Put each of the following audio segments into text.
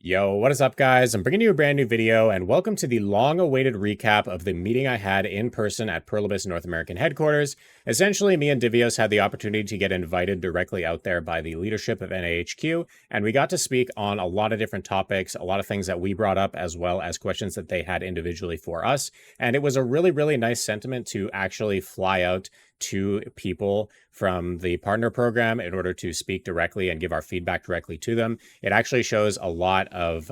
Yo, what is up, guys? I'm bringing you a brand new video, and welcome to the long-awaited recap of the meeting I had in person at Pluribus North American headquarters. Essentially, me and Divios had the opportunity to get invited directly out there by the leadership of NAHQ, and we got to speak on a lot of different topics, a lot of things that we brought up, as well as questions that they had individually for us. And it was a really, really nice sentiment to actually fly out to people from the partner program in order to speak directly and give our feedback directly to them. It actually shows a lot of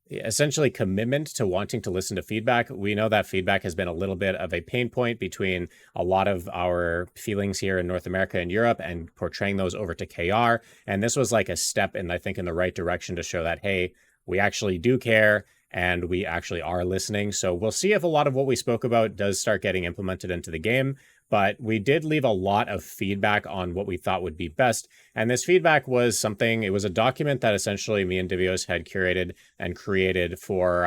essentially commitment to wanting to listen to feedback. We know that feedback has been a little bit of a pain point between a lot of our feelings here in North America and Europe and portraying those over to KR. And this was like a step in, I think, in the right direction to show that, hey, we actually do care and we actually are listening. So we'll see if a lot of what we spoke about does start getting implemented into the game. But we did leave a lot of feedback on what we thought would be best. And this feedback was something, it was a document that essentially me and Divios had curated and created for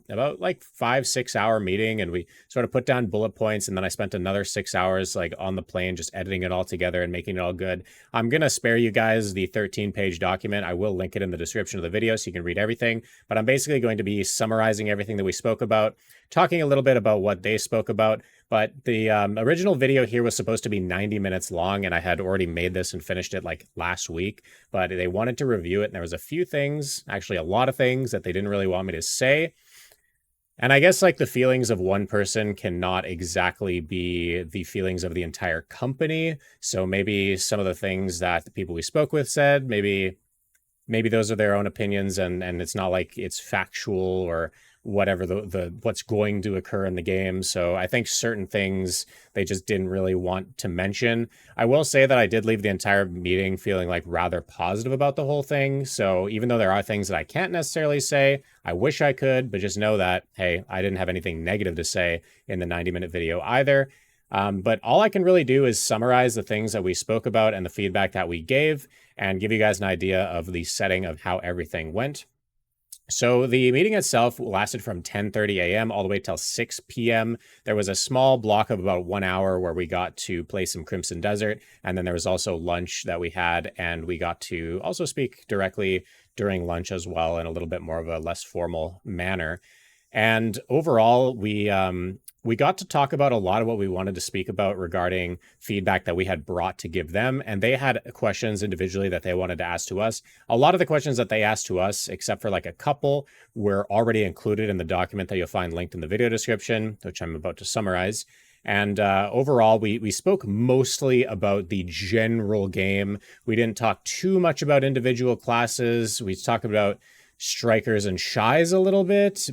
about like 5-6 hour meeting. And we sort of put down bullet points. And then I spent another 6 hours like on the plane, just editing it all together and making it all good. I'm going to spare you guys the 13-page document. I will link it in the description of the video so you can read everything. But I'm basically going to be summarizing everything that we spoke about, talking a little bit about what they spoke about. But the original video here was supposed to be 90 minutes long, and I had already made this and finished it like last week, but they wanted to review it, and there was a few things, actually a lot of things that they didn't really want me to say. And I guess like the feelings of one person cannot exactly be the feelings of the entire company. So maybe some of the things that the people we spoke with said, maybe those are their own opinions, and it's not like it's factual or whatever the what's going to occur in the game. So I think certain things they just didn't really want to mention. I will say that I did leave the entire meeting feeling like rather positive about the whole thing. So even though there are things that I can't necessarily say, I wish I could, but just know that, hey, I didn't have anything negative to say in the 90-minute video either. But all I can really do is summarize the things that we spoke about and the feedback that we gave and give you guys an idea of the setting of how everything went. So the meeting itself lasted from 10:30 a.m. all the way till 6 p.m. There was a small block of about 1 hour where we got to play some Crimson Desert. And then there was also lunch that we had, and we got to also speak directly during lunch as well in a little bit more of a less formal manner. And overall, we got to talk about a lot of what we wanted to speak about regarding feedback that we had brought to give them. And they had questions individually that they wanted to ask to us. A lot of the questions that they asked to us, except for like a couple, were already included in the document that you'll find linked in the video description, which I'm about to summarize. And overall, we spoke mostly about the general game. We didn't talk too much about individual classes. We talked about strikers and shies a little bit,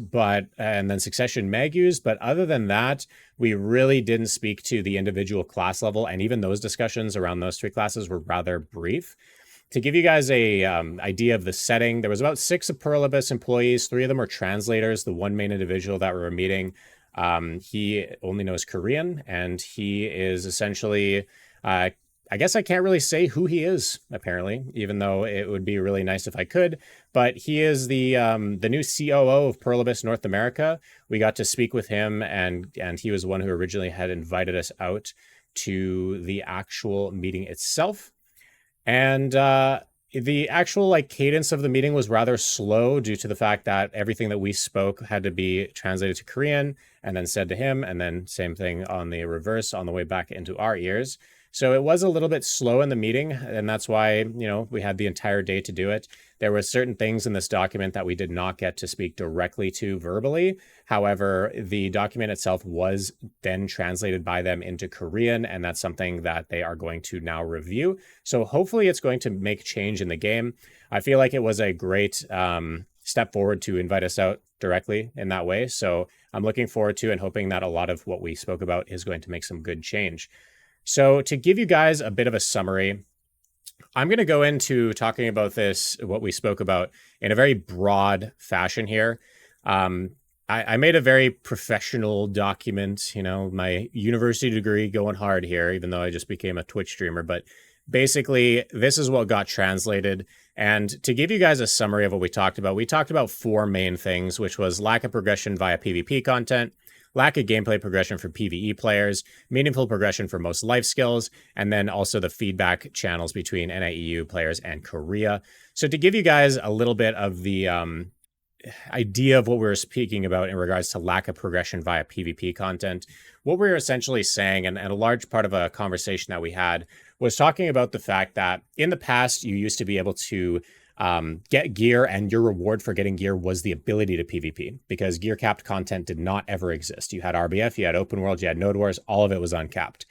and then succession magus. But other than that, we really didn't speak to the individual class level. And even those discussions around those three classes were rather brief. To give you guys a idea of the setting, there was about 6 of Pluribus employees. 3 of them were translators. The one main individual that we were meeting, he only knows Korean, and he is essentially I guess I can't really say who he is, apparently, even though it would be really nice if I could. But he is the new COO of Pluribus North America. We got to speak with him, and he was the one who originally had invited us out to the actual meeting itself. And the actual like cadence of the meeting was rather slow due to the fact that everything that we spoke had to be translated to Korean and then said to him, and then same thing on the reverse on the way back into our ears. So it was a little bit slow in the meeting, and that's why, we had the entire day to do it. There were certain things in this document that we did not get to speak directly to verbally. However, the document itself was then translated by them into Korean, and that's something that they are going to now review. So hopefully it's going to make change in the game. I feel like it was a great step forward to invite us out directly in that way. So I'm looking forward to and hoping that a lot of what we spoke about is going to make some good change. So to give you guys a bit of a summary, I'm going to go into talking about this, what we spoke about, in a very broad fashion here. I made a very professional document, my university degree going hard here, even though I just became a Twitch streamer. But basically, this is what got translated. And to give you guys a summary of what we talked about 4 main things, which was lack of progression via PvP content, lack of gameplay progression for PvE players, meaningful progression for most life skills, and then also the feedback channels between NIEU players and Korea. So to give you guys a little bit of the idea of what we were speaking about in regards to lack of progression via PvP content, what we were essentially saying, and a large part of a conversation that we had, was talking about the fact that in the past, you used to be able to get gear, and your reward for getting gear was the ability to PvP, because gear capped content did not ever exist. You had RBF, you had open world, you had node wars, all of it was uncapped.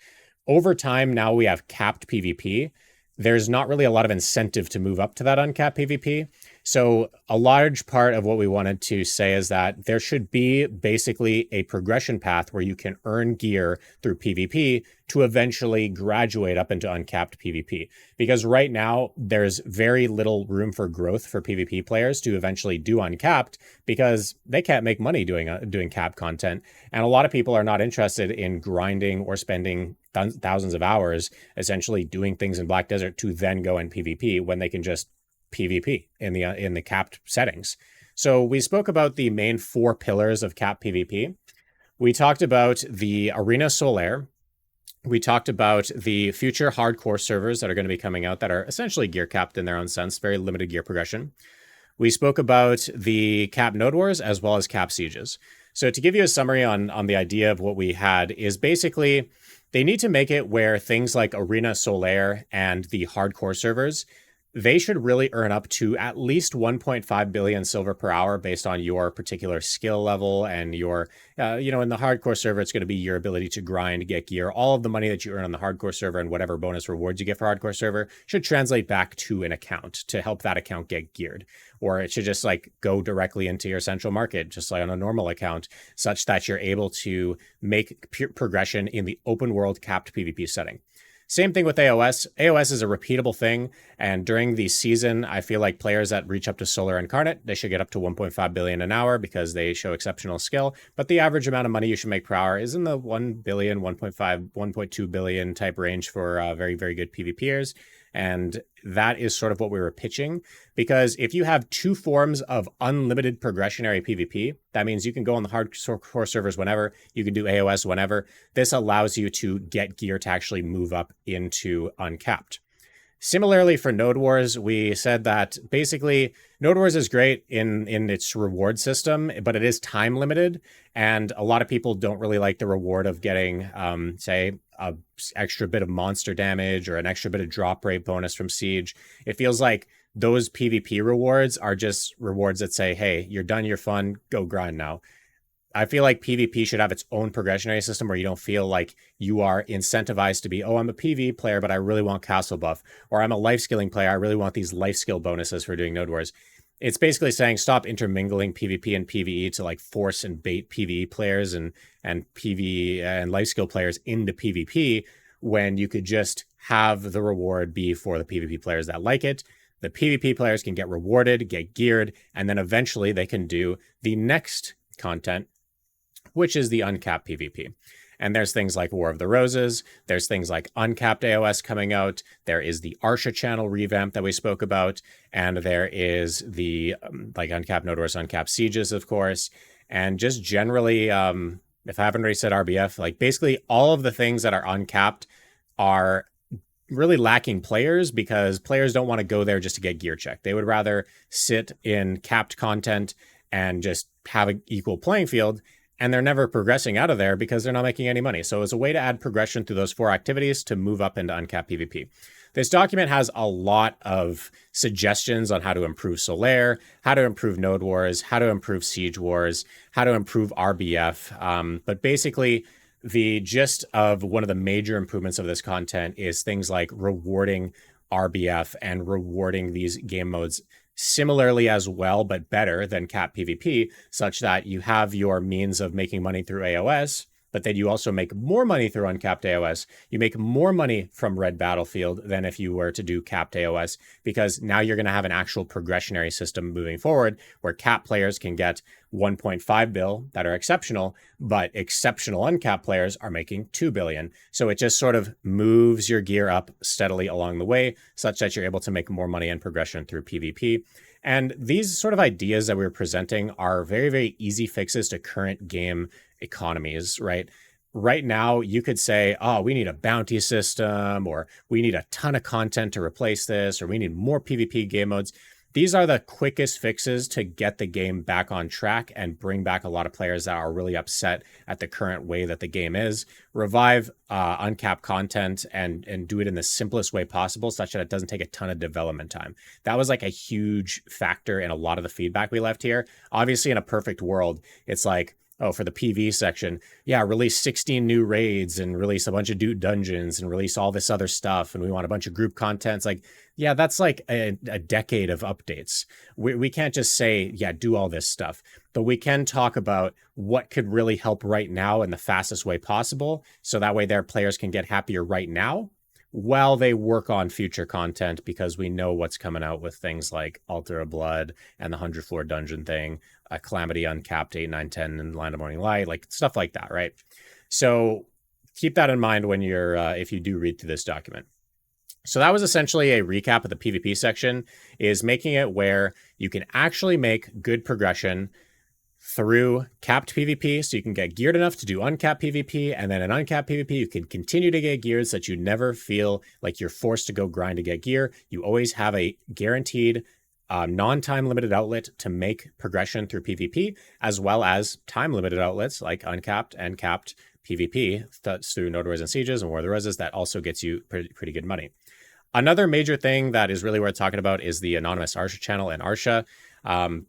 Over time, now we have capped PvP. There's not really a lot of incentive to move up to that uncapped PvP. So a large part of what we wanted to say is that there should be basically a progression path where you can earn gear through PvP to eventually graduate up into uncapped PvP. Because right now, there's very little room for growth for PvP players to eventually do uncapped, because they can't make money doing cap content. And a lot of people are not interested in grinding or spending thousands of hours essentially doing things in Black Desert to then go in PvP when they can just PvP in the capped settings. So we spoke about the main 4 pillars of capped PvP. We talked about the Arena Solaire. We talked about the future hardcore servers that are going to be coming out that are essentially gear capped in their own sense, very limited gear progression. We spoke about the cap node wars as well as cap sieges. So to give you a summary on the idea of what we had is basically they need to make it where things like Arena Solaire and the hardcore servers, they should really earn up to at least 1.5 billion silver per hour based on your particular skill level and your, in the hardcore server, it's going to be your ability to grind, get gear. All of the money that you earn on the hardcore server and whatever bonus rewards you get for hardcore server should translate back to an account to help that account get geared. Or it should just like go directly into your central market, just like on a normal account, such that you're able to make progression in the open world capped PvP setting. Same thing with AOS. AOS is a repeatable thing, and during the season, I feel like players that reach up to Solar Incarnate, they should get up to 1.5 billion an hour because they show exceptional skill, but the average amount of money you should make per hour is in the 1 billion, 1.5, 1.2 billion type range for very, very good PvPers. And that is sort of what we were pitching, because if you have 2 forms of unlimited progressionary PvP, that means you can go on the hardcore servers whenever, you can do AOS whenever. This allows you to get gear to actually move up into uncapped. Similarly, for Node Wars, we said that basically Node Wars is great in its reward system, but it is time limited. And a lot of people don't really like the reward of getting, say, an extra bit of monster damage or an extra bit of drop rate bonus from Siege. It feels like those PvP rewards are just rewards that say, hey, you're done your fun, go grind now. I feel like PvP should have its own progressionary system where you don't feel like you are incentivized to be, oh, I'm a PvE player, but I really want castle buff. Or I'm a life skilling player, I really want these life skill bonuses for doing Node Wars. It's basically saying stop intermingling PvP and PvE to like force and bait PvE players and PvE and life skill players into PvP when you could just have the reward be for the PvP players that like it. The PvP players can get rewarded, get geared, and then eventually they can do the next content, which is the uncapped PvP. And there's things like War of the Roses. There's things like uncapped AOS coming out. There is the Arsha channel revamp that we spoke about. And there is the like uncapped Node Wars, uncapped Sieges, of course. And just generally, if I haven't already said RBF, like basically all of the things that are uncapped are really lacking players because players don't want to go there just to get gear checked. They would rather sit in capped content and just have an equal playing field. And they're never progressing out of there because they're not making any money. So it's a way to add progression through those 4 activities to move up into uncapped PvP. This document has a lot of suggestions on how to improve Solaire, how to improve Node Wars, how to improve Siege Wars, how to improve RBF. But basically, the gist of one of the major improvements of this content is things like rewarding RBF and rewarding these game modes similarly as well, but better than cap PvP, such that you have your means of making money through AOS, but then you also make more money through uncapped AOS. You make more money from Red Battlefield than if you were to do capped AOS, because now you're going to have an actual progressionary system moving forward where cap players can get 1.5 bill that are exceptional, but exceptional uncapped players are making 2 billion. So it just sort of moves your gear up steadily along the way, such that you're able to make more money and progression through PvP. And these sort of ideas that we were presenting are very, very easy fixes to current game economies, right? Right now, you could say, oh, we need a bounty system, or we need a ton of content to replace this, or we need more PvP game modes. These are the quickest fixes to get the game back on track and bring back a lot of players that are really upset at the current way that the game is. Revive uncapped content and do it in the simplest way possible, such that it doesn't take a ton of development time. That was like a huge factor in a lot of the feedback we left here. Obviously, in a perfect world, it's like, oh, for the PV section, yeah, release 16 new raids and release a bunch of dungeons and release all this other stuff. And we want a bunch of group content. It's like, yeah, that's like a decade of updates. We can't just say, yeah, do all this stuff. But we can talk about what could really help right now in the fastest way possible. So that way their players can get happier right now while they work on future content, because we know what's coming out with things like Altar of Blood and the 100 floor dungeon thing, Calamity Uncapped 8, 9, 10, and Land of Morning Light, like stuff like that, right? So keep that in mind when you're, if you do read through this document. So that was essentially a recap of the PvP section, is making it where you can actually make good progression through capped PvP, so you can get geared enough to do uncapped PvP, and then in uncapped PvP, you can continue to get geared so that you never feel like you're forced to go grind to get gear. You always have a guaranteed non-time limited outlet to make progression through PvP, as well as time limited outlets like uncapped and capped PvP. That's through Node Wars and Sieges and War of the Roses. That also gets you pretty good money. Another major thing that is really worth talking about is the anonymous Arsha channel and Arsha.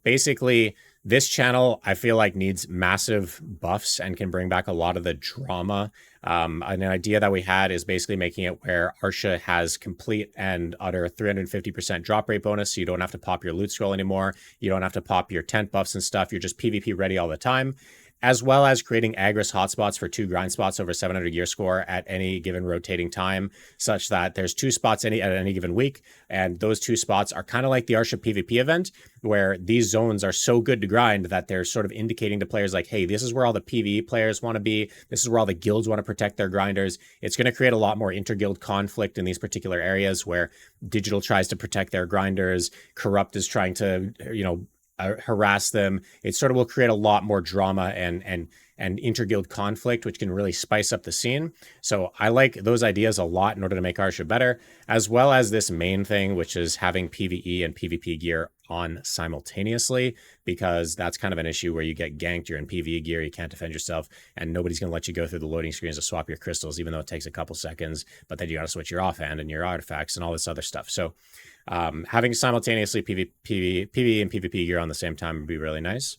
Basically, this channel, I feel like, needs massive buffs and can bring back a lot of the drama. An idea that we had is basically making it where Arsha has complete and utter 350% drop rate bonus, so you don't have to pop your loot scroll anymore. You don't have to pop your tent buffs and stuff. You're just PvP ready all the time, as well as creating Agris hotspots for 2 grind spots over 700 gear score at any given rotating time, such that there's 2 spots at any given week. And those 2 spots are kind of like the Arsha PvP event, where these zones are so good to grind that they're sort of indicating to players like, hey, this is where all the PvE players want to be. This is where all the guilds want to protect their grinders. It's going to create a lot more inter-guild conflict in these particular areas where Digital tries to protect their grinders, Corrupt is trying to, harass them. It sort of will create a lot more drama and inter-guild conflict, which can really spice up the scene. So I like those ideas a lot in order to make Arsha better, as well as this main thing, which is having PvE and PvP gear on simultaneously, because that's kind of an issue where you get ganked, you're in PvE gear, you can't defend yourself, and nobody's going to let you go through the loading screens to swap your crystals, even though it takes a couple seconds, but then you got to switch your offhand and your artifacts and all this other stuff. So having simultaneously PvE and PvP gear on the same time would be really nice.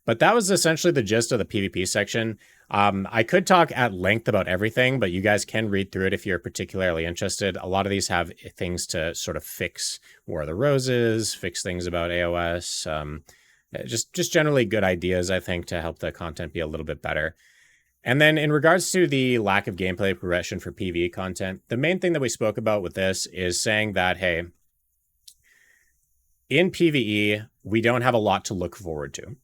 But that was essentially the gist of the PvP section. I could talk at length about everything, but you guys can read through it if you're particularly interested. A lot of these have things to sort of fix War of the Roses, fix things about AOS, just generally good ideas, I think, to help the content be a little bit better. And then in regards to the lack of gameplay progression for PvE content, the main thing that we spoke about with this is saying that, hey, in PvE, we don't have a lot to look forward to.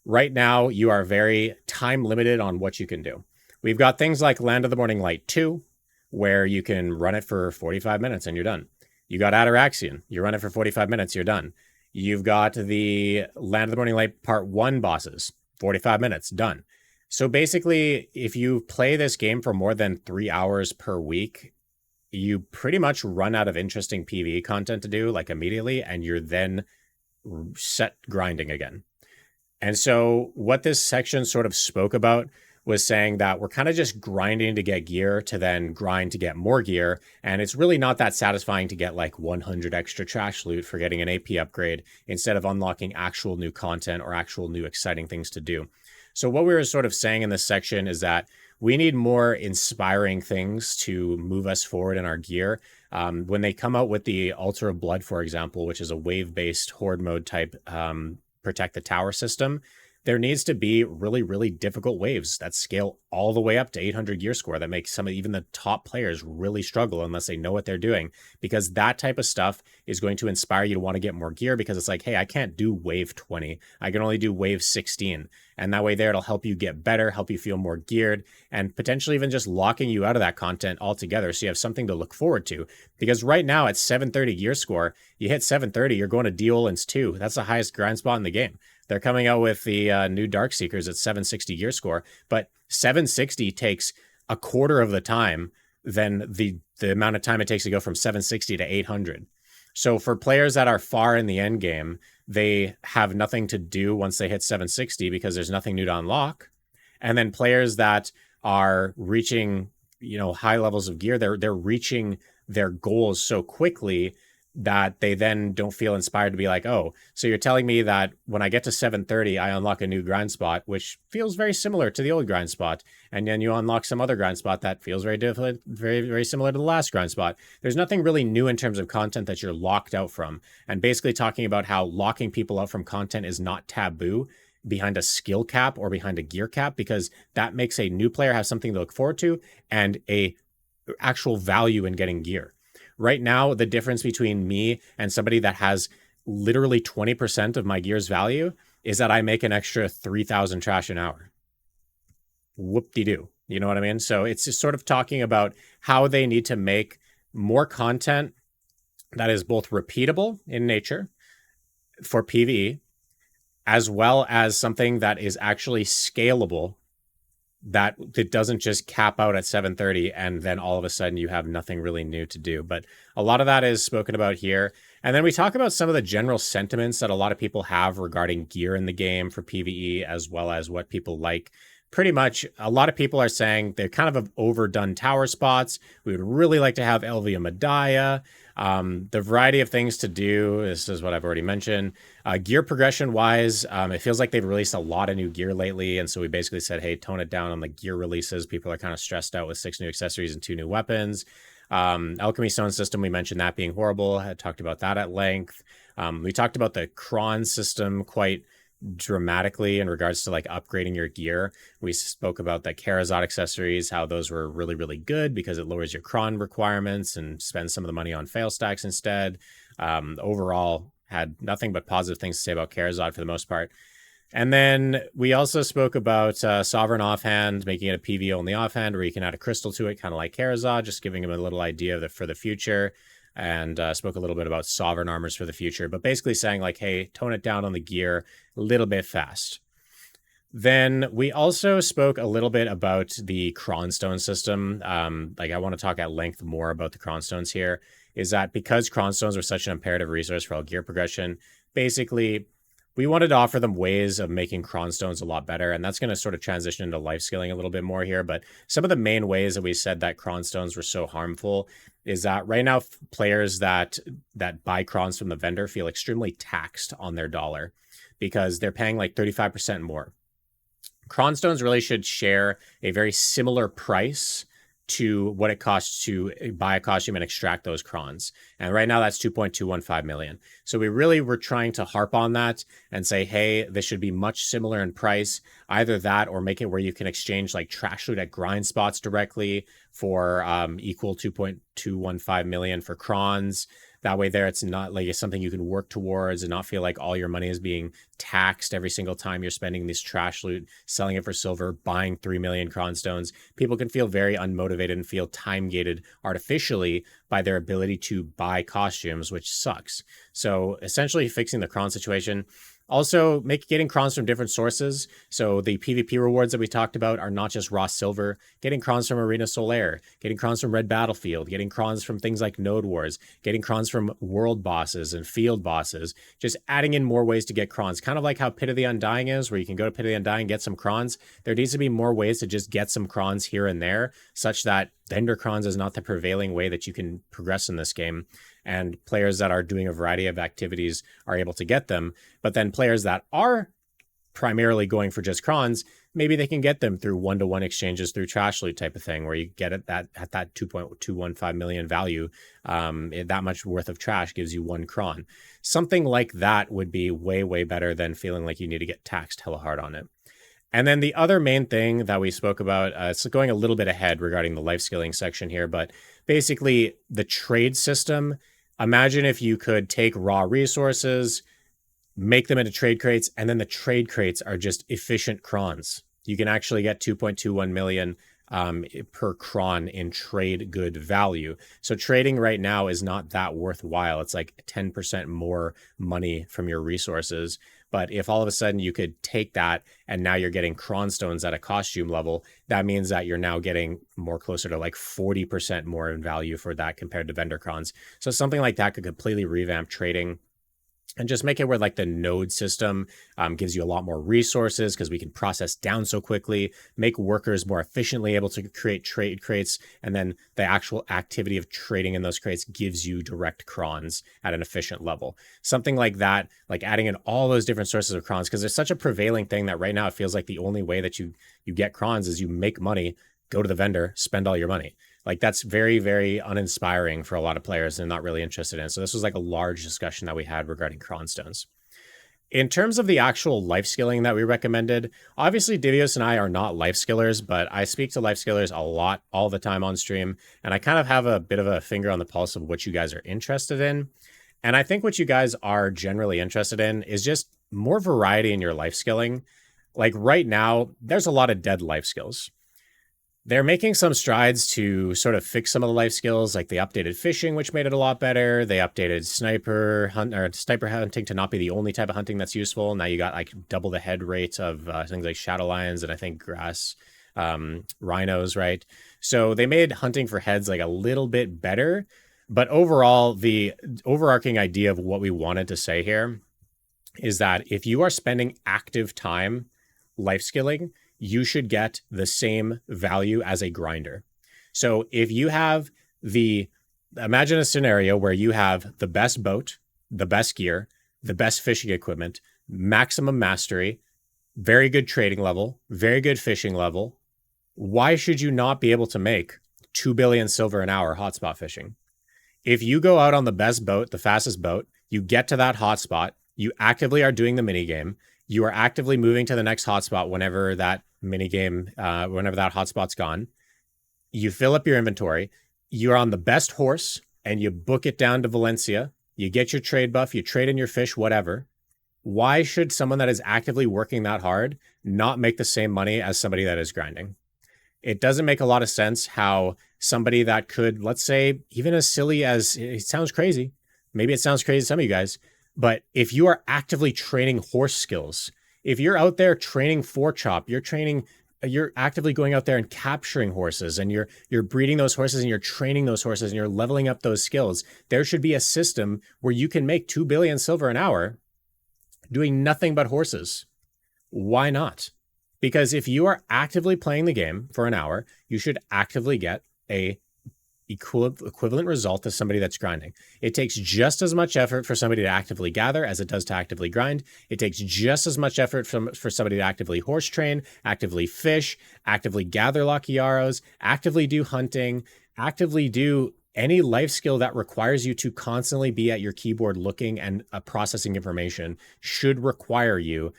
Right now, you are very time limited on what you can do. We've got things like Land of the Morning Light 2, where you can run it for 45 minutes and you're done. You got Ataraxian, you run it for 45 minutes, you're done. You've got the Land of the Morning Light Part 1 bosses, 45 minutes, done. So basically, if you play this game for more than 3 hours per week, you pretty much run out of interesting PvE content to do, like immediately, and you're then set grinding again. And so what this section sort of spoke about was saying that we're kind of just grinding to get gear to then grind to get more gear. And it's really not that satisfying to get like 100 extra trash loot for getting an AP upgrade instead of unlocking actual new content or actual new exciting things to do. So what we were sort of saying in this section is that we need more inspiring things to move us forward in our gear. When they come out with the Altar of Blood, for example, which is a wave-based horde mode type protect the tower system, there needs to be really, really difficult waves that scale all the way up to 800 gear score that make some of even the top players really struggle unless they know what they're doing, because that type of stuff is going to inspire you to want to get more gear, because it's like, hey, I can't do wave 20. I can only do wave 16. And that way there, it'll help you get better, help you feel more geared, and potentially even just locking you out of that content altogether so you have something to look forward to. Because right now at 730 gear score, you hit 730, you're going to D-Olins 2. That's the highest grind spot in the game. They're coming out with the new Dark Seekers at 760 gear score, but 760 takes a quarter of the time than the amount of time it takes to go from 760 to 800. So for players that are far in the end game, they have nothing to do once they hit 760 because there's nothing new to unlock. And then players that are reaching, high levels of gear, they're reaching their goals so quickly that they then don't feel inspired to be like, oh, so you're telling me that when I get to 730, I unlock a new grind spot, which feels very similar to the old grind spot. And then you unlock some other grind spot that feels very different, very, very similar to the last grind spot. There's nothing really new in terms of content that you're locked out from. And basically talking about how locking people out from content is not taboo behind a skill cap or behind a gear cap, because that makes a new player have something to look forward to and a actual value in getting gear. Right now, the difference between me and somebody that has literally 20% of my gear's value is that I make an extra 3,000 trash an hour. Whoop-de-doo. You know what I mean? So it's just sort of talking about how they need to make more content that is both repeatable in nature for PvE, as well as something that is actually scalable, that it doesn't just cap out at 730 and then all of a sudden you have nothing really new to do. But a lot of that is spoken about here. And then we talk about some of the general sentiments that a lot of people have regarding gear in the game for PvE, as well as what people like. Pretty much a lot of people are saying they're kind of overdone tower spots. We would really like to have Elvia Medaya. The variety of things to do, this is what I've already mentioned. Gear progression wise, it feels like they've released a lot of new gear lately. And so we basically said, hey, tone it down on the gear releases. People are kind of stressed out with 6 new accessories and 2 new weapons. Alchemy Stone system, we mentioned that being horrible. I talked about that at length. We talked about the Cron system quite dramatically in regards to like upgrading your gear. We spoke about the Karazot accessories, how those were really, really good because it lowers your Cron requirements and spends some of the money on fail stacks instead. Overall, had nothing but positive things to say about Karazot for the most part. And then we also spoke about Sovereign Offhand, making it a PvE only offhand where you can add a crystal to it, kind of like Karazot, just giving him a little idea for the future. And spoke a little bit about Sovereign armors for the future, but basically saying like, hey, tone it down on the gear a little bit fast. Then we also spoke a little bit about the Cronstone system. Like I want to talk at length more about the Cronstones here, is that because Cronstones were such an imperative resource for all gear progression, basically we wanted to offer them ways of making Cronstones a lot better. And that's going to sort of transition into life skilling a little bit more here. But some of the main ways that we said that Cronstones were so harmful is that right now players that buy Crons from the vendor feel extremely taxed on their dollar because they're paying like 35% more. Cronstones really should share a very similar price to what it costs to buy a costume and extract those Crons. And right now that's 2.215 million. So we really were trying to harp on that and say, hey, this should be much similar in price. Either that or make it where you can exchange like trash loot at grind spots directly for equal 2.215 million for Crons. That way there, it's not like it's something you can work towards and not feel like all your money is being taxed every single time you're spending this trash loot, selling it for silver, buying 3 million Cronstones. People can feel very unmotivated and feel time gated artificially by their ability to buy costumes, which sucks. So essentially fixing the Cron situation. Also, getting Crons from different sources. So the PvP rewards that we talked about are not just raw silver. Getting Crons from Arena Solaire, getting Crons from Red Battlefield, getting Crons from things like Node Wars, getting Crons from world bosses and field bosses. Just adding in more ways to get Crons. Kind of like how Pit of the Undying is, where you can go to Pit of the Undying and get some Crons. There needs to be more ways to just get some Crons here and there, such that vendor Crons is not the prevailing way that you can progress in this game. And players that are doing a variety of activities are able to get them. But then players that are primarily going for just Crons, maybe they can get them through one-to-one exchanges through trash loot type of thing, where you get it at that 2.215 million value. That much worth of trash gives you 1 Cron. Something like that would be way, way better than feeling like you need to get taxed hella hard on it. And then the other main thing that we spoke about, it's going a little bit ahead regarding the life skilling section here, but basically the trade system. Imagine if you could take raw resources, make them into trade crates, and then the trade crates are just efficient Crons. You can actually get 2.21 million per cron in trade good value. So trading right now is not that worthwhile. It's like 10% more money from your resources. But if all of a sudden you could take that and now you're getting cron stones at a costume level, that means that you're now getting more closer to like 40% more in value for that compared to vendor crons. So something like that could completely revamp trading and just make it where like the node system gives you a lot more resources because we can process down so quickly, make workers more efficiently able to create trade crates, and then the actual activity of trading in those crates gives you direct crons at an efficient level. Something like that, like adding in all those different sources of crons, because there's such a prevailing thing that right now it feels like the only way that you get crons is you make money, go to the vendor, spend all your money. Like that's very, very uninspiring for a lot of players and not really interested in. So this was like a large discussion that we had regarding cron stones. In terms of the actual life skilling that we recommended, obviously Divios and I are not life skillers, but I speak to life skillers a lot all the time on stream. And I kind of have a bit of a finger on the pulse of what you guys are interested in. And I think what you guys are generally interested in is just more variety in your life skilling. Like right now, there's a lot of dead life skills. They're making some strides to sort of fix some of the life skills, like they updated fishing, which made it a lot better. They updated sniper hunting to not be the only type of hunting that's useful. Now you got like double the head rate of things like shadow lions and I think grass rhinos, right? So they made hunting for heads like a little bit better. But overall, the overarching idea of what we wanted to say here is that if you are spending active time life skilling, you should get the same value as a grinder. So if you have imagine a scenario where you have the best boat, the best gear, the best fishing equipment, maximum mastery, very good trading level, very good fishing level. Why should you not be able to make 2 billion silver an hour hotspot fishing? If you go out on the best boat, the fastest boat, you get to that hotspot, you actively are doing the minigame, you are actively moving to the next hotspot whenever that minigame, whenever that hotspot's gone. You fill up your inventory. You're on the best horse and you book it down to Valencia. You get your trade buff, you trade in your fish, whatever. Why should someone that is actively working that hard not make the same money as somebody that is grinding? It doesn't make a lot of sense how somebody that could, let's say, even as silly as it sounds crazy, maybe it sounds crazy to some of you guys, but if you are actively training horse skills, if you're out there training forechop, you're actively going out there and capturing horses and you're breeding those horses and you're training those horses and you're leveling up those skills, there should be a system where you can make 2 billion silver an hour doing nothing but horses. Why not? Because if you are actively playing the game for an hour, you should actively get a equivalent result as somebody that's grinding. It takes just as much effort for somebody to actively gather as it does to actively grind. It takes just as much effort for somebody to actively horse train, actively fish, actively gather lucky arrows, actively do hunting, actively do any life skill that requires you to constantly be at your keyboard looking and processing information should require you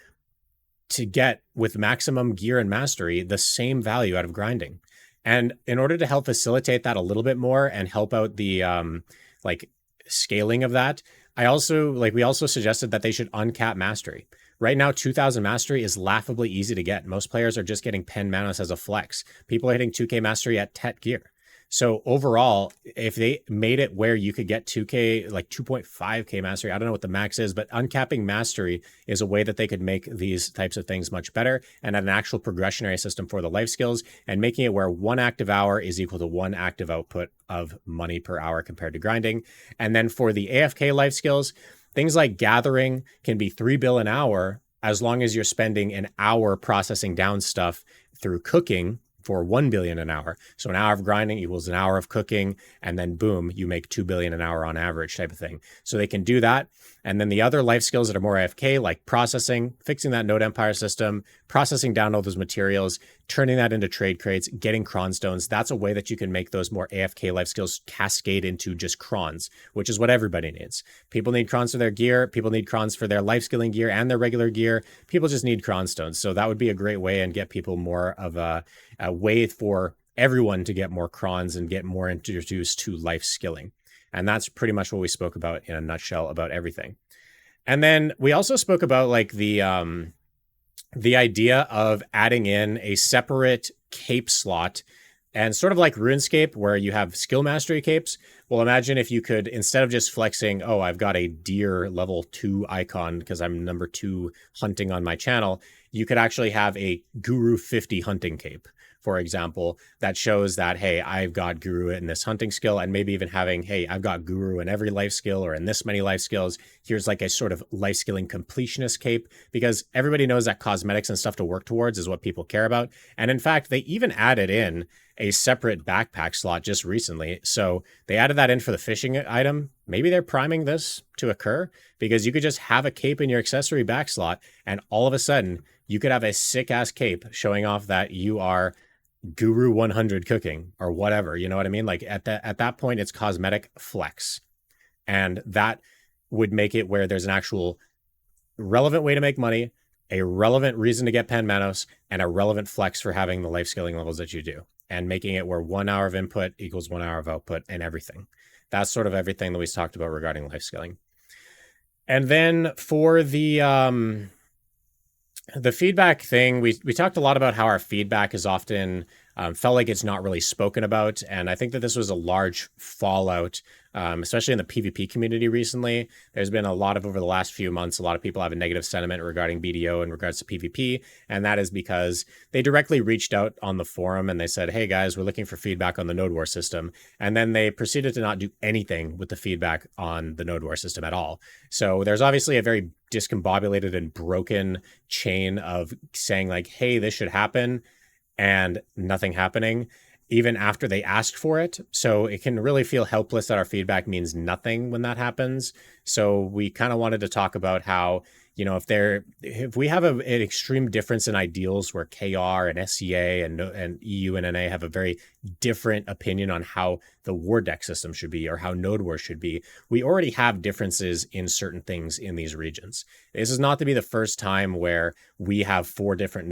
to get, with maximum gear and mastery, the same value out of grinding. And in order to help facilitate that a little bit more and help out the scaling of that, we also suggested that they should uncap mastery. Right now, 2,000 mastery is laughably easy to get. Most players are just getting Pen Manus as a flex. People are hitting 2K mastery at Tet gear. So overall, if they made it where you could get 2K, like 2.5K mastery, I don't know what the max is, but uncapping mastery is a way that they could make these types of things much better and an actual progressionary system for the life skills and making it where 1 active hour is equal to 1 active output of money per hour compared to grinding. And then for the AFK life skills, things like gathering can be 3 bill an hour as long as you're spending an hour processing down stuff through cooking for 1 billion an hour. So an hour of grinding equals an hour of cooking, and then boom, you make 2 billion an hour on average type of thing. So they can do that. And then the other life skills that are more AFK, like processing, fixing that node empire system, processing down all those materials, turning that into trade crates, getting cron stones. That's a way that you can make those more AFK life skills cascade into just crons, which is what everybody needs. People need crons for their gear. People need crons for their life skilling gear and their regular gear. People just need cron stones. So that would be a great way and get people more of a way for everyone to get more crons and get more introduced to life skilling. And that's pretty much what we spoke about in a nutshell about everything. And then we also spoke about like the idea of adding in a separate cape slot And sort of like RuneScape, where you have skill mastery capes. Well, imagine if you could, instead of just flexing, oh, I've got a deer level 2 icon because I'm number 2 hunting on my channel, you could actually have a Guru 50 hunting cape, for example, that shows that, hey, I've got Guru in this hunting skill, and maybe even having, hey, I've got Guru in every life skill or in this many life skills. Here's like a sort of life skilling completionist cape, because everybody knows that cosmetics and stuff to work towards is what people care about. And in fact, they even added in a separate backpack slot just recently. So they added that in for the fishing item. Maybe they're priming this to occur, because you could just have a cape in your accessory back slot, and all of a sudden you could have a sick ass cape showing off that you are Guru 100 cooking or whatever. You know what I mean? Like at that point, it's cosmetic flex. And that would make it where there's an actual relevant way to make money, a relevant reason to get Pen Manos, and a relevant flex for having the life skilling levels that you do, and making it where 1 hour of input equals 1 hour of output and everything. That's sort of everything that we talked about regarding life skilling. And then for the feedback thing, we talked a lot about how our feedback is often felt like it's not really spoken about. And I think that this was a large fallout, especially in the PvP community recently. There's been a lot of, over the last few months, a lot of people have a negative sentiment regarding BDO in regards to PvP. And that is because they directly reached out on the forum and they said, hey guys, we're looking for feedback on the Node War system. And then they proceeded to not do anything with the feedback on the Node War system at all. So there's obviously a very discombobulated and broken chain of saying like, hey, this should happen, and nothing happening even after they asked for it. So it can really feel helpless that our feedback means nothing when that happens. So we kind of wanted to talk about how, you know, if we have an extreme difference in ideals where KR and SCA and EU and NA have a very different opinion on how the war deck system should be or how Node War should be, we already have differences in certain things in these regions. This is not to be the first time where we have 4 different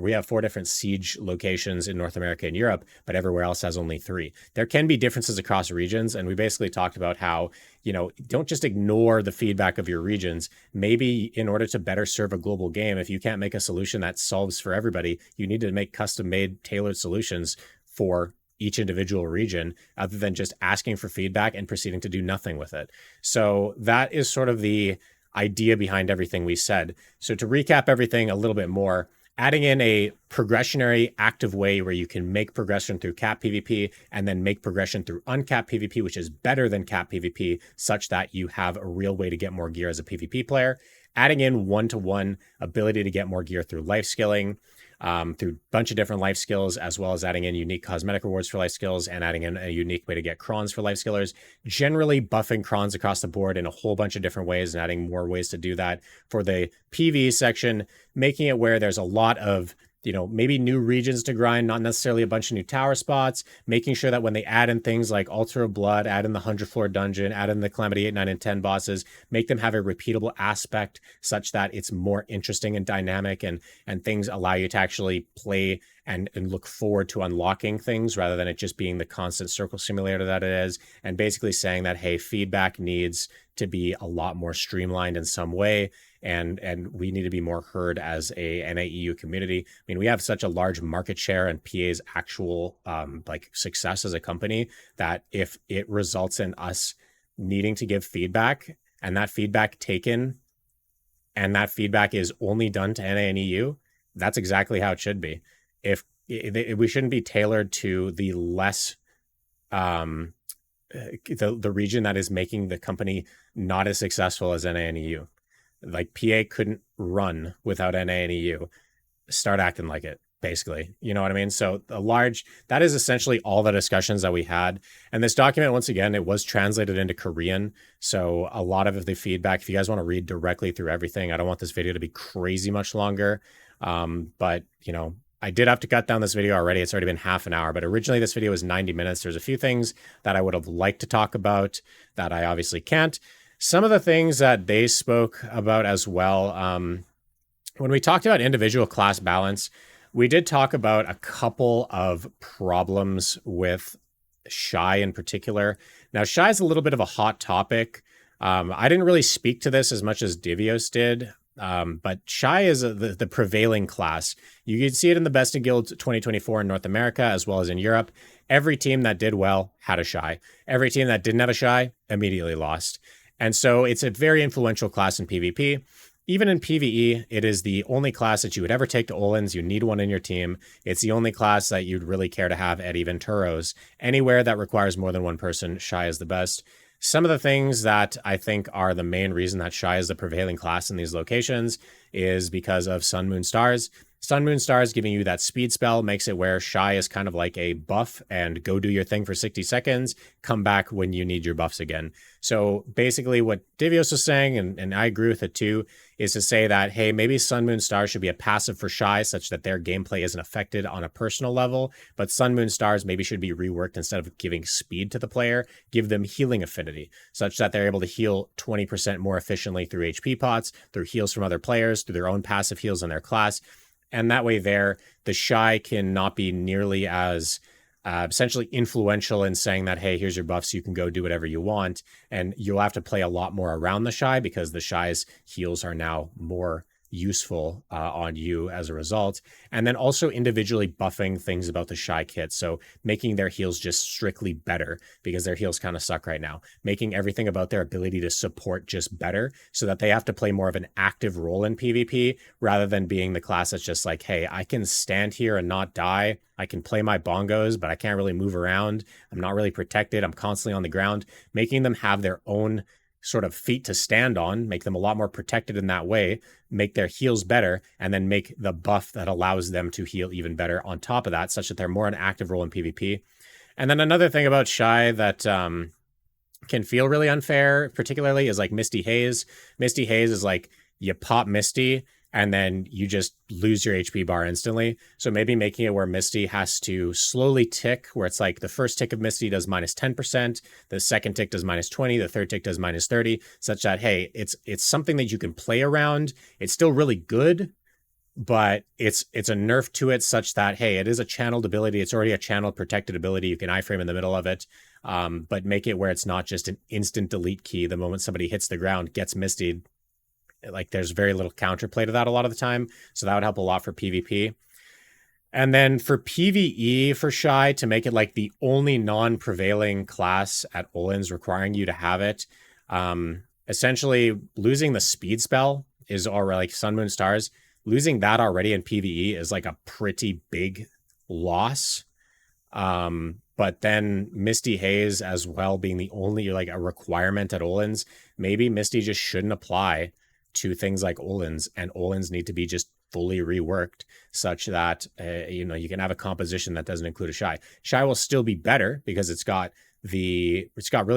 we have 4 different siege locations in North America and Europe, but everywhere else has only 3. There can be differences across regions, and we basically talked about how, you know, don't just ignore the feedback of your regions. Maybe in order to better serve a global game, if you can't make a solution that solves for everybody, you need to make custom-made, tailored solutions for each individual region, other than just asking for feedback and proceeding to do nothing with it. So that is sort of the idea behind everything we said. So to recap everything a little bit more, adding in a progressionary active way where you can make progression through cap PvP and then make progression through uncapped PvP, which is better than cap PvP, such that you have a real way to get more gear as a PvP player. Adding in one-to-one ability to get more gear through life skilling, through a bunch of different life skills, as well as adding in unique cosmetic rewards for life skills and adding in a unique way to get crons for life skillers, generally buffing crons across the board in a whole bunch of different ways and adding more ways to do that. For the PV section, making it where there's a lot of, you know, maybe new regions to grind, not necessarily a bunch of new tower spots, making sure that when they add in things like Altar of Blood, add in the 100 floor dungeon, add in the Calamity 8, 9, and 10 bosses, make them have a repeatable aspect such that it's more interesting and dynamic, and things allow you to actually play and look forward to unlocking things rather than it just being the constant circle simulator that it is. And basically saying that, hey, feedback needs to be a lot more streamlined in some way. And we need to be more heard as a NAEU community. I mean, we have such a large market share and PA's actual like success as a company that if it results in us needing to give feedback and that feedback taken and that feedback is only done to NA and EU, that's exactly how it should be. If we shouldn't be tailored to the less the region that is making the company not as successful as NA and EU. Like PA couldn't run without NA and EU. Start acting like it, basically. You know what I mean? So that is essentially all the discussions that we had. And this document, once again, it was translated into Korean. So a lot of the feedback, if you guys want to read directly through everything, I don't want this video to be crazy much longer. But, you know, I did have to cut down this video already. It's already been half an hour, but originally this video was 90 minutes. There's a few things that I would have liked to talk about that I obviously can't. Some of the things that they spoke about as well, when we talked about individual class balance, we did talk about a couple of problems with Shy in particular. Now, Shy is a little bit of a hot topic. I didn't really speak to this as much as Divios did. But Shy is the prevailing class. You can see it in the Best in Guild 2024 in North America as well as in Europe. Every team that did well had a Shy. Every team that didn't have a Shy immediately lost. And so it's a very influential class in PvP. Even in PvE, it is the only class that you would ever take to Olins. You need one in your team. It's the only class that you'd really care to have at even Turos. Anywhere that requires more than one person, Shy is the best. Some of the things that I think are the main reason that Shy is the prevailing class in these locations is because of Sun, Moon, Stars. Sun, Moon, Stars giving you that speed spell makes it where Shy is kind of like a buff and go do your thing for 60 seconds, come back when you need your buffs again. So basically what Divios was saying, and I agree with it too, is to say that, hey, maybe Sun, Moon, Stars should be a passive for Shy such that their gameplay isn't affected on a personal level, but Sun, Moon, Stars maybe should be reworked. Instead of giving speed to the player, give them healing affinity such that they're able to heal 20% more efficiently through HP pots, through heals from other players, through their own passive heals in their class. And that way the Shy can not be nearly as essentially influential in saying that, hey, here's your buffs, you can go do whatever you want. And you'll have to play a lot more around the Shy because the Shy's heals are now more useful on you as a result. And then also individually buffing things about the Shy kit. So making their heals just strictly better because their heals kind of suck right now. Making everything about their ability to support just better so that they have to play more of an active role in PvP rather than being the class that's just like, hey, I can stand here and not die. I can play my bongos, but I can't really move around. I'm not really protected. I'm constantly on the ground. Making them have their own sort of feet to stand on, make them a lot more protected in that way, make their heals better, and then make the buff that allows them to heal even better on top of that, such that they're more an active role in PvP. And then another thing about Shy that can feel really unfair, particularly, is like Misty Haze. Misty Haze is like you pop Misty and then you just lose your HP bar instantly. So maybe making it where Misty has to slowly tick, where it's like the first tick of Misty does minus 10%, the second tick does minus 20, the third tick does minus 30, such that, hey, it's something that you can play around. It's still really good, but it's a nerf to it such that, hey, it is a channeled ability. It's already a channeled protected ability. You can iframe in the middle of it, but make it where it's not just an instant delete key. The moment somebody hits the ground, gets Mistied, like there's very little counterplay to that a lot of the time. So that would help a lot for PvP. And then for PvE for Shy, to make it like the only non-prevailing class at Olins requiring you to have it, essentially losing the speed spell is already like Sun, Moon, Stars. Losing that already in PvE is like a pretty big loss. But then Misty Haze as well being the only like a requirement at Olins, maybe Misty just shouldn't apply to things like Olins, and Olins need to be just fully reworked such that, you can have a composition that doesn't include a Shy. Shy will still be better because it's got really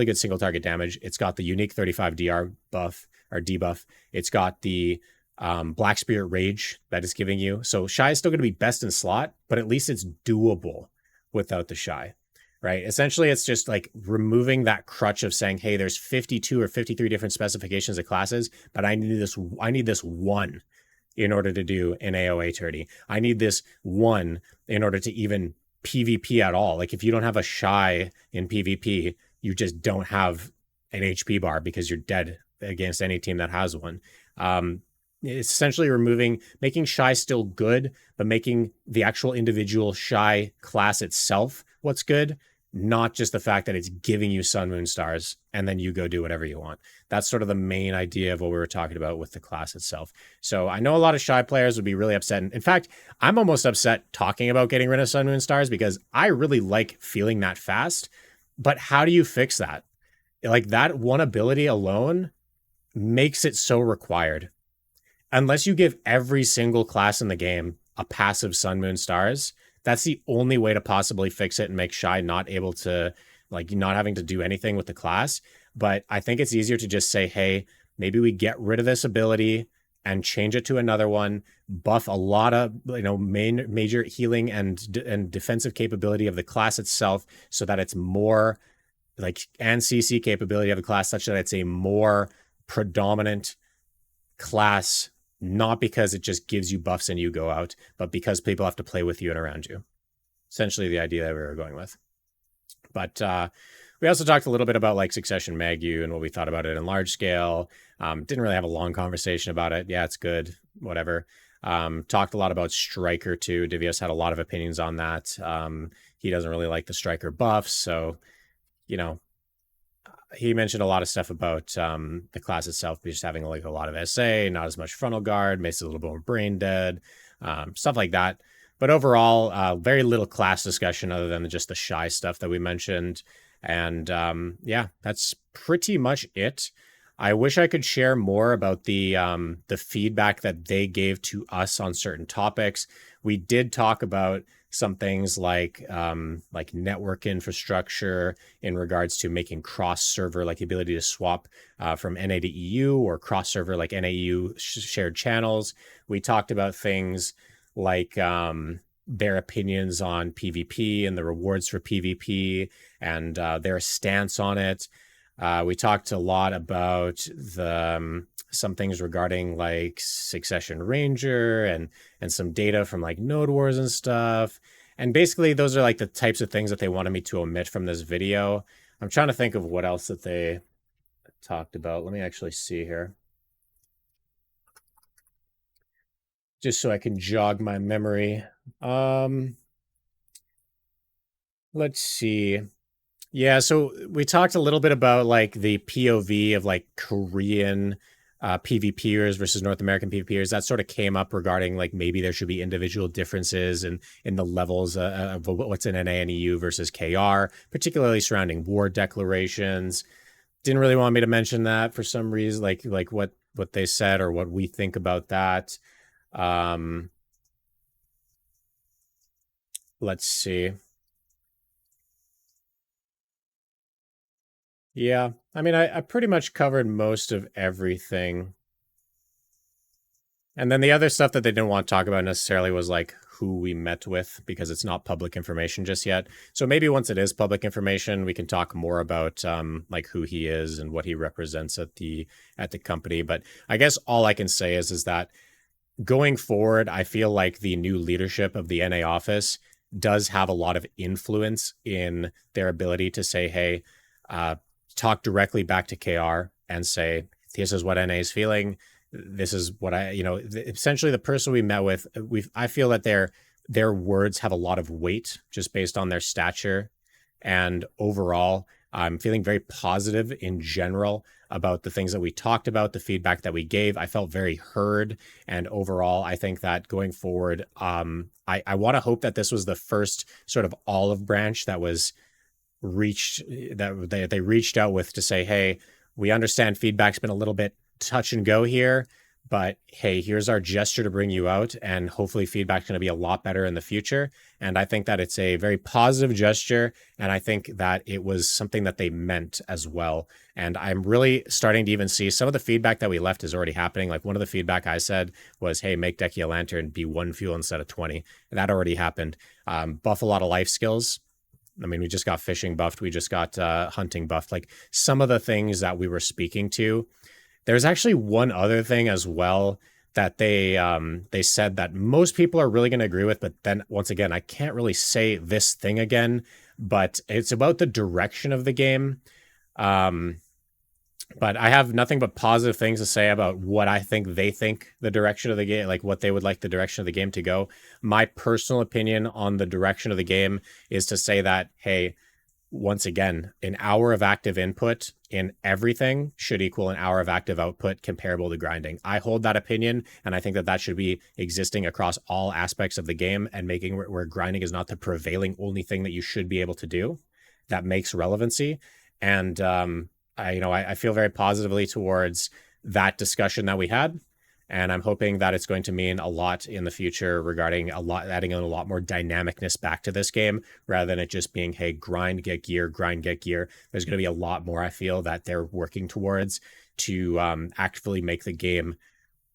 good single target damage. It's got the unique 35 DR buff or debuff. It's got the Black Spirit Rage that is giving you. So Shy is still going to be best in slot, but at least it's doable without the Shy. Right? Essentially, it's just like removing that crutch of saying, hey, there's 52 or 53 different specifications of classes, but I need this one in order to do an AOA 30. I need this one in order to even PvP at all. Like if you don't have a Shy in PvP, you just don't have an HP bar because you're dead against any team that has one. It's essentially making Shy still good, but making the actual individual Shy class itself what's good, not just the fact that it's giving you Sun, Moon, Stars, and then you go do whatever you want. That's sort of the main idea of what we were talking about with the class itself. So I know a lot of Shy players would be really upset. In fact, I'm almost upset talking about getting rid of Sun, Moon, Stars because I really like feeling that fast. But how do you fix that? Like that one ability alone makes it so required. Unless you give every single class in the game a passive Sun, Moon, Stars, that's the only way to possibly fix it and make Shy not able to, like, not having to do anything with the class. But I think it's easier to just say, hey, maybe we get rid of this ability and change it to another one, buff a lot of, major healing and defensive capability of the class itself so that it's more and CC capability of the class such that it's a more predominant class, not because it just gives you buffs and you go out, but because people have to play with you and around you. Essentially the idea that we were going with. But We also talked a little bit about like Succession Magu and what we thought about it in large scale. Didn't really have a long conversation about it. Yeah, it's good. Whatever. Talked a lot about Striker too. Divios had a lot of opinions on that. He doesn't really like the Striker buffs, so you know, he mentioned a lot of stuff about the class itself, just having like a lot of SA, not as much frontal guard, makes it a little bit more brain dead, stuff like that. But overall, very little class discussion other than just the shy stuff that we mentioned. And yeah, that's pretty much it. I wish I could share more about the feedback that they gave to us on certain topics. We did talk about some things like network infrastructure in regards to making cross server, like the ability to swap from NA to EU or cross server like NAU shared channels. We talked about things like their opinions on PvP and the rewards for PvP and their stance on it. We talked a lot about some things regarding like Succession Ranger and some data from like Node Wars and stuff. And basically, those are like the types of things that they wanted me to omit from this video. I'm trying to think of what else that they talked about. Let me actually see here, just so I can jog my memory. Let's see. Yeah, so we talked a little bit about like the POV of like Korean PvPers versus North American PvPers. That sort of came up regarding like maybe there should be individual differences in the levels of what's in NA and EU versus KR, particularly surrounding war declarations. Didn't really want me to mention that for some reason, like what they said or what we think about that. Let's see. Yeah, I mean, I pretty much covered most of everything. And then the other stuff that they didn't want to talk about necessarily was like who we met with because it's not public information just yet. So maybe once it is public information, we can talk more about like who he is and what he represents at the company. But I guess all I can say is that going forward, I feel like the new leadership of the NA office does have a lot of influence in their ability to say, hey, talk directly back to KR and say, this is what NA is feeling. This is what essentially the person we met with, I feel that their words have a lot of weight just based on their stature. And overall, I'm feeling very positive in general about the things that we talked about, the feedback that we gave. I felt very heard. And overall, I think that going forward, I want to hope that this was the first sort of olive branch that was reached, that they reached out with to say, hey, we understand feedback's been a little bit touch and go here, but hey, here's our gesture to bring you out, and hopefully feedback's going to be a lot better in the future. And I think that it's a very positive gesture, and I think that it was something that they meant as well. And I'm really starting to even see some of the feedback that we left is already happening. Like one of the feedback I said was, hey, make Decky Lantern be 1 fuel instead of 20. And that already happened. Buff a lot of life skills. I mean, we just got fishing buffed. We just got hunting buffed. Like some of the things that we were speaking to. There's actually one other thing as well that they said that most people are really going to agree with. But then once again, I can't really say this thing again, but it's about the direction of the game. But I have nothing but positive things to say about what I think they think the direction of the game, like what they would like the direction of the game to go. My personal opinion on the direction of the game is to say that, hey, once again, an hour of active input in everything should equal an hour of active output comparable to grinding. I hold that opinion, and I think that that should be existing across all aspects of the game and making where grinding is not the prevailing only thing that you should be able to do. That makes relevancy. And I feel very positively towards that discussion that we had. And I'm hoping that it's going to mean a lot in the future regarding adding in a lot more dynamicness back to this game rather than it just being, hey, grind, get gear, grind, get gear. There's going to be a lot more, I feel, that they're working towards to actively make the game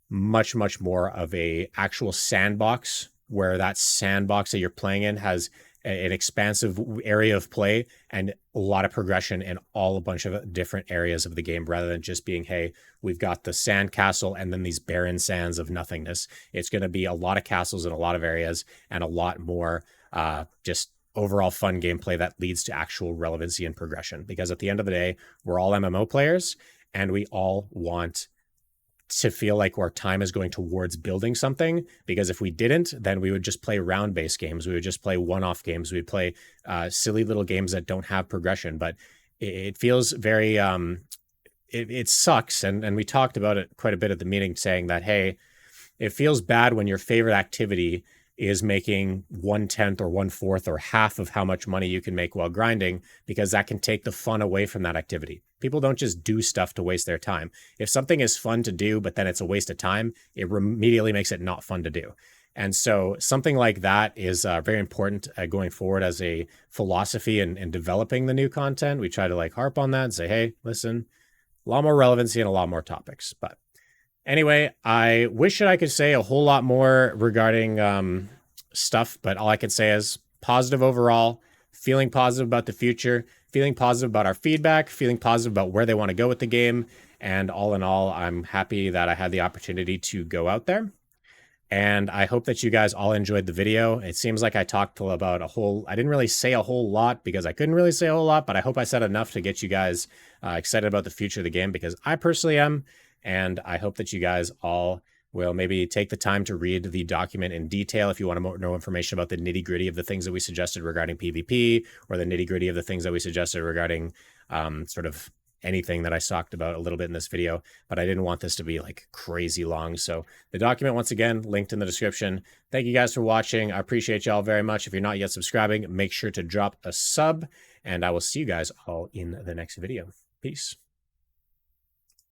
much, much more of a actual sandbox, where that sandbox that you're playing in has an expansive area of play and a lot of progression in a bunch of different areas of the game, rather than just being, hey, we've got the sand castle and then these barren sands of nothingness. It's going to be a lot of castles in a lot of areas and a lot more just overall fun gameplay that leads to actual relevancy and progression. Because at the end of the day, we're all MMO players and we all want to feel like our time is going towards building something, because if we didn't, then we would just play round-based games. We would just play one-off games. We'd play silly little games that don't have progression. But it feels very, it sucks. And we talked about it quite a bit at the meeting, saying that, hey, it feels bad when your favorite activity is making 1/10 or 1/4 or half of how much money you can make while grinding, because that can take the fun away from that activity. People don't just do stuff to waste their time. If something is fun to do, but then it's a waste of time, it immediately makes it not fun to do. And so something like that is very important going forward as a philosophy in developing the new content. We try to like harp on that and say, hey, listen, a lot more relevancy and a lot more topics. But anyway, I wish that I could say a whole lot more regarding stuff, but all I can say is positive overall, feeling positive about the future, feeling positive about our feedback, feeling positive about where they want to go with the game. And all in all, I'm happy that I had the opportunity to go out there. And I hope that you guys all enjoyed the video. It seems like I talked about I didn't really say a whole lot because I couldn't really say a whole lot, but I hope I said enough to get you guys excited about the future of the game, because I personally am. And I hope that you guys all will maybe take the time to read the document in detail if you want to know information about the nitty gritty of the things that we suggested regarding PvP, or the nitty gritty of the things that we suggested regarding sort of anything that I talked about a little bit in this video. But I didn't want this to be like crazy long. So the document, once again, linked in the description. Thank you guys for watching. I appreciate y'all very much. If you're not yet subscribing, make sure to drop a sub, and I will see you guys all in the next video. Peace.